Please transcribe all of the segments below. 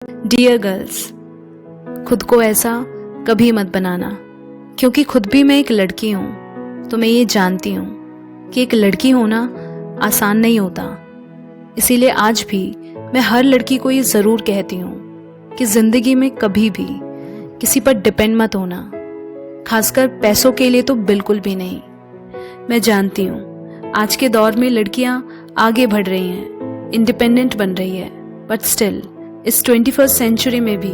Dear girls, खुद को ऐसा कभी मत बनाना, क्योंकि खुद भी मैं एक लड़की हूँ। तो मैं ये जानती हूँ कि एक लड़की होना आसान नहीं होता। इसीलिए आज भी मैं हर लड़की को ये ज़रूर कहती हूँ कि ज़िंदगी में कभी भी किसी पर डिपेंड मत होना, खासकर पैसों के लिए तो बिल्कुल भी नहीं। मैं जानती हूँ आज के दौर में लड़कियाँ आगे बढ़ रही हैं, इंडिपेंडेंट बन रही है, बट स्टिल इस 21st सेंचुरी में भी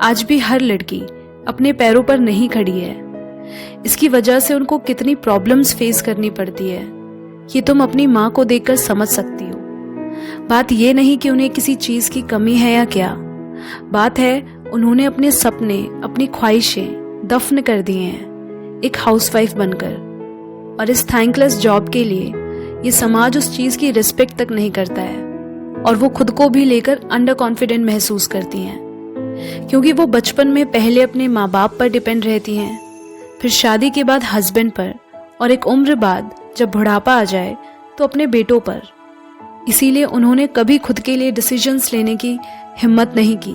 आज भी हर लड़की अपने पैरों पर नहीं खड़ी है। इसकी वजह से उनको कितनी प्रॉब्लम्स फेस करनी पड़ती है ये तुम अपनी माँ को देखकर समझ सकती हो। बात ये नहीं कि उन्हें किसी चीज़ की कमी है या क्या, बात है उन्होंने अपने सपने, अपनी ख्वाहिशें दफन कर दिए हैं एक हाउसवाइफ बनकर। और इस थैंकलेस जॉब के लिए ये समाज उस चीज़ की रिस्पेक्ट तक नहीं करता है और वो खुद को भी लेकर अंडर कॉन्फिडेंट महसूस करती हैं, क्योंकि वो बचपन में पहले अपने माँ बाप पर डिपेंड रहती हैं, फिर शादी के बाद हस्बैंड पर, और एक उम्र बाद जब बुढ़ापा आ जाए तो अपने बेटों पर। इसीलिए उन्होंने कभी खुद के लिए डिसीजंस लेने की हिम्मत नहीं की।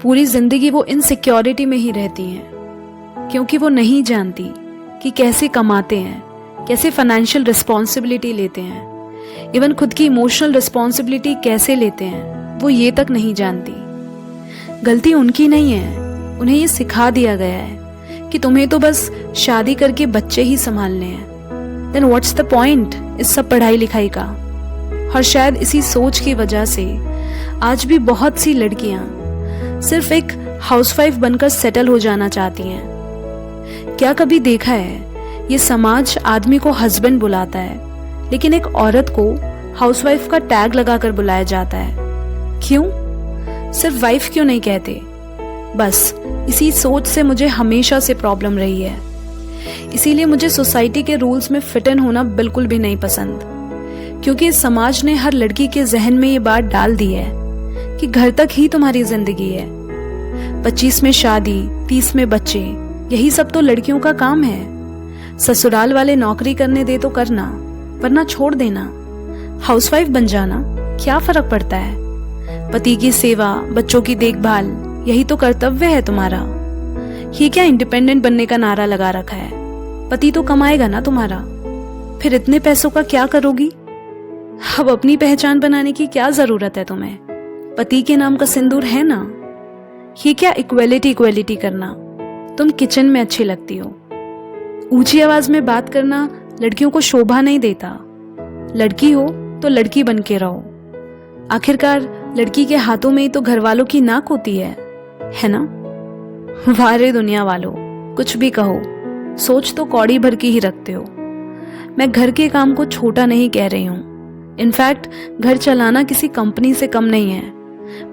पूरी जिंदगी वो इनसिक्योरिटी में ही रहती हैं, क्योंकि वो नहीं जानती कि कैसे कमाते हैं, कैसे फाइनेंशियल रिस्पॉन्सिबिलिटी लेते हैं, इवन खुद की इमोशनल रिस्पॉन्सिबिलिटी कैसे लेते हैं वो ये तक नहीं जानती। गलती उनकी नहीं है, उन्हें ये सिखा दिया गया है कि तुम्हें तो बस शादी करके बच्चे ही संभालने हैं। देन व्हाट्स द पॉइंट इस सब पढ़ाई लिखाई का। और शायद इसी सोच की वजह से आज भी बहुत सी लड़कियां सिर्फ एक हाउसवाइफ बनकर सेटल हो जाना चाहती हैं। क्या कभी देखा है ये समाज आदमी को हस्बैंड बुलाता है, लेकिन एक औरत को हाउसवाइफ का टैग लगाकर बुलाया जाता है? क्यों? सिर्फ वाइफ क्यों नहीं कहते? बस इसी सोच से मुझे हमेशा से प्रॉब्लम रही है। इसीलिए मुझे सोसाइटी के रूल्स में फिट इन होना बिल्कुल भी नहीं पसंद, क्योंकि इस समाज ने हर लड़की के जहन में ये बात डाल दी है कि घर तक ही तुम्हारी जिंदगी है। 25 में शादी, 30 में बच्चे, यही सब तो लड़कियों का काम है। ससुराल वाले नौकरी करने दे तो करना, वरना छोड़ देना। हाउसवाइफ बन जाना, क्या फर्क पड़ता है? पति की सेवा, बच्चों की देखभाल, यही तो कर्तव्य है तुम्हारा। ये क्या इंडिपेंडेंट बनने का नारा लगा रखा है? पति तो कमाएगा ना तुम्हारा, फिर इतने पैसों का क्या करोगी? अब अपनी पहचान बनाने की क्या जरूरत है तुम्हें? पति के नाम का सिंदूर है ना। ये क्या इक्वेलिटी करना? तुम किचन में अच्छी लगती हो। ऊंची आवाज में बात करना लड़कियों को शोभा नहीं देता। लड़की हो तो लड़की बन के रहो। आखिरकार लड़की के हाथों में ही तो घर वालों की नाक होती है ना? वारे दुनिया वालों, कुछ भी कहो, सोच तो कौड़ी भर की ही रखते हो। मैं घर के काम को छोटा नहीं कह रही हूँ। इनफैक्ट घर चलाना किसी कंपनी से कम नहीं है,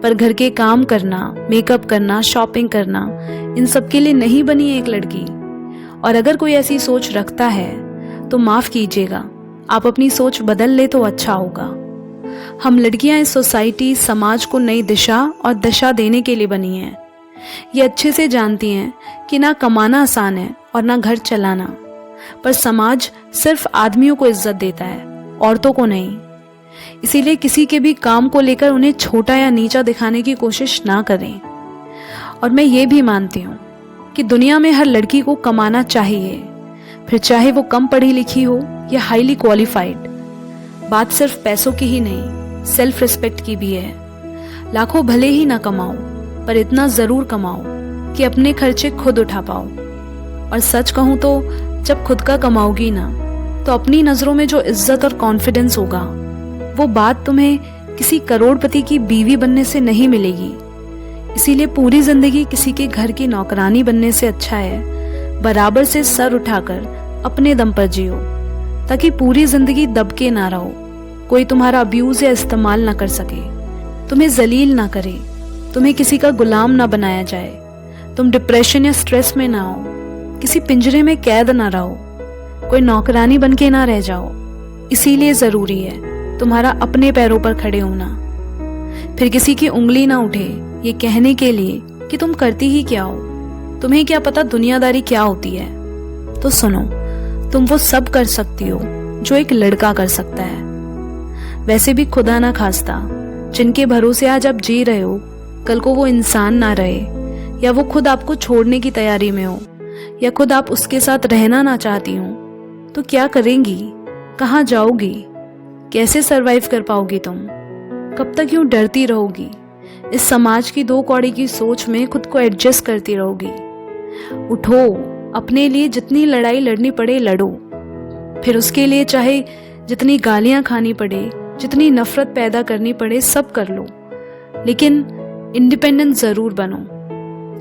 पर घर के काम करना, मेकअप करना, शॉपिंग करना, इन सब के लिए नहीं बनी है एक लड़की। और अगर कोई ऐसी सोच रखता है तो माफ कीजिएगा, आप अपनी सोच बदल ले तो अच्छा होगा। हम लड़कियां इस सोसाइटी, समाज को नई दिशा और दशा देने के लिए बनी हैं। ये अच्छे से जानती हैं कि ना कमाना आसान है और ना घर चलाना, पर समाज सिर्फ आदमियों को इज्जत देता है, औरतों को नहीं। इसीलिए किसी के भी काम को लेकर उन्हें छोटा या नीचा दिखाने की कोशिश ना करें। और मैं ये भी मानती हूँ कि दुनिया में हर लड़की को कमाना चाहिए, फिर चाहे वो कम पढ़ी लिखी हो या हाईली क्वालिफाइड। बात सिर्फ पैसों की ही नहीं, सेल्फ रिस्पेक्ट की भी है। लाखों भले ही ना कमाओ, पर इतना जरूर कमाओ कि अपने खर्चे खुद उठा पाओ। और सच कहूँ तो जब खुद का कमाओगी ना, तो अपनी नजरों में जो इज्जत और कॉन्फिडेंस होगा, वो बात तुम्हें किसी करोड़पति की बीवी बनने से नहीं मिलेगी। इसीलिए पूरी जिंदगी किसी के घर की नौकरानी बनने से अच्छा है बराबर से सर उठाकर अपने दम पर जियो, ताकि पूरी जिंदगी दबके ना रहो, कोई तुम्हारा अब्यूज या इस्तेमाल ना कर सके, तुम्हें जलील ना करे, तुम्हें किसी का गुलाम ना बनाया जाए, तुम डिप्रेशन या स्ट्रेस में ना हो, किसी पिंजरे में कैद ना रहो, कोई नौकरानी बन के ना रह जाओ। इसीलिए जरूरी है तुम्हारा अपने पैरों पर खड़े होना। फिर किसी की उंगली ना उठे ये कहने के लिए कि तुम करती ही क्या हो, तुम्हें क्या पता दुनियादारी क्या होती है। तो सुनो, तुम वो सब कर सकती हो जो एक लड़का कर सकता है। वैसे भी खुदा ना खास्ता जिनके भरोसे आज आप जी रहे हो कल को वो इंसान ना रहे, या वो खुद आपको छोड़ने की तैयारी में हो, या खुद आप उसके साथ रहना ना चाहती हो, तो क्या करेंगी? कहाँ जाओगी? कैसे सरवाइव कर पाओगी तुम? कब तक यूं डरती रहोगी? इस समाज की दो कौड़ी की सोच में खुद को एडजस्ट करती रहोगी? उठो, अपने लिए जितनी लड़ाई लड़नी पड़े लड़ो। फिर उसके लिए चाहे जितनी गालियां खानी पड़े, जितनी नफरत पैदा करनी पड़े, सब कर लो, लेकिन इंडिपेंडेंट जरूर बनो।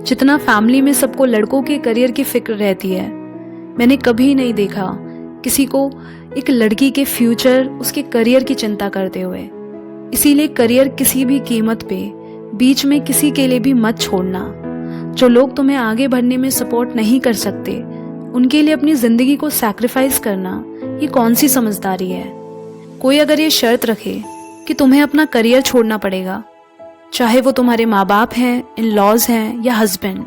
जितना फैमिली में सबको लड़कों के करियर की फिक्र रहती है, मैंने कभी नहीं देखा किसी को एक लड़की के फ्यूचर, उसके करियर की चिंता करते हुए। इसीलिए करियर किसी भी कीमत पे बीच में किसी के लिए भी मत छोड़ना। जो लोग तुम्हें आगे बढ़ने में सपोर्ट नहीं कर सकते, उनके लिए अपनी जिंदगी को सैक्रिफाइस करना ये कौन सी समझदारी है? कोई अगर ये शर्त रखे कि तुम्हें अपना करियर छोड़ना पड़ेगा, चाहे वो तुम्हारे माँ बाप हैं, इन लॉज हैं या हस्बैंड,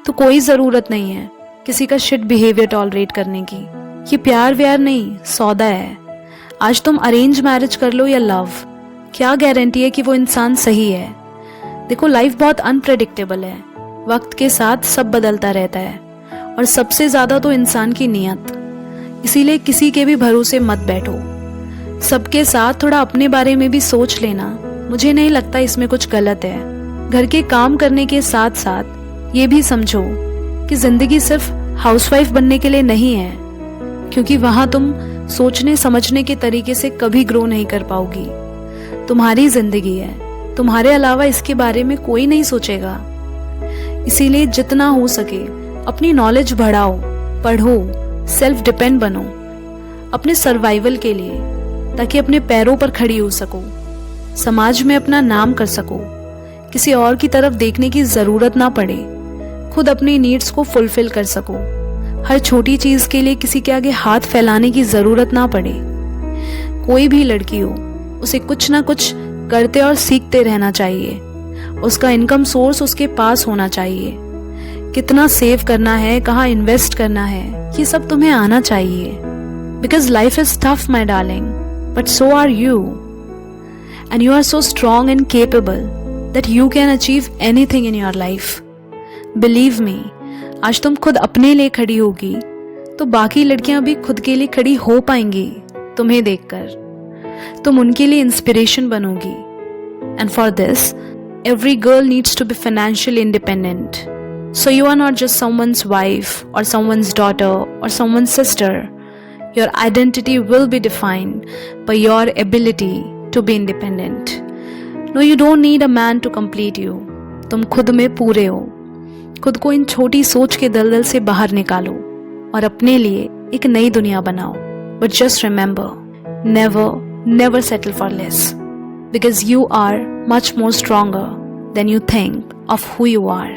तो कोई ज़रूरत नहीं है किसी का शिट बिहेवियर टॉलरेट करने की। ये प्यार व्यार नहीं, सौदा है। आज तुम अरेंज मैरिज कर लो या लव, क्या गारंटी है कि वो इंसान सही है? देखो, लाइफ बहुत अनप्रेडिक्टेबल है, वक्त के साथ सब बदलता रहता है, और सबसे ज़्यादा तो इंसान की नीयत। इसीलिए किसी के भी भरोसे मत बैठो। सबके साथ थोड़ा अपने बारे में भी सोच लेना, मुझे नहीं लगता इसमें कुछ गलत है। घर के काम करने के साथ साथ ये भी समझो कि जिंदगी सिर्फ हाउसवाइफ बनने के लिए नहीं है, क्योंकि वहां तुम सोचने समझने के तरीके से कभी ग्रो नहीं कर पाओगी। तुम्हारी जिंदगी है, तुम्हारे अलावा इसके बारे में कोई नहीं सोचेगा। इसीलिए जितना हो सके अपनी नॉलेज बढ़ाओ, पढ़ो, सेल्फ डिपेंड बनो अपने सर्वाइवल के लिए, ताकि अपने पैरों पर खड़ी हो सको, समाज में अपना नाम कर सको, किसी और की तरफ देखने की जरूरत ना पड़े, खुद अपनी नीड्स को फुलफिल कर सको, हर छोटी चीज के लिए किसी के आगे हाथ फैलाने की जरूरत ना पड़े। कोई भी लड़की हो, उसे कुछ ना कुछ करते और सीखते रहना चाहिए। उसका इनकम सोर्स उसके पास होना चाहिए। कितना सेव करना है, कहाँ इन्वेस्ट करना है, ये सब तुम्हें आना चाहिए। Because life is tough my darling, but so are you, and you are so strong and capable that you can achieve anything in your life. Believe me, आज तुम खुद अपने लिए खड़ी होगी तो बाकी लड़कियां भी खुद के लिए खड़ी हो पाएंगी तुम्हें देखकर। तुम उनके लिए इंस्पिरेशन बनोगी। And for this, every girl needs to be financially independent. So you are not just someone's wife or someone's daughter or someone's sister. Your identity will be defined by your ability to be independent. No, you don't need a man to complete you. तुम खुद में पूरे हो। खुद को इन छोटी सोच के दलदल से बाहर निकालो और अपने लिए एक नई दुनिया बनाओ। But just remember, never settle for less. Because you are much more stronger than you think of who you are.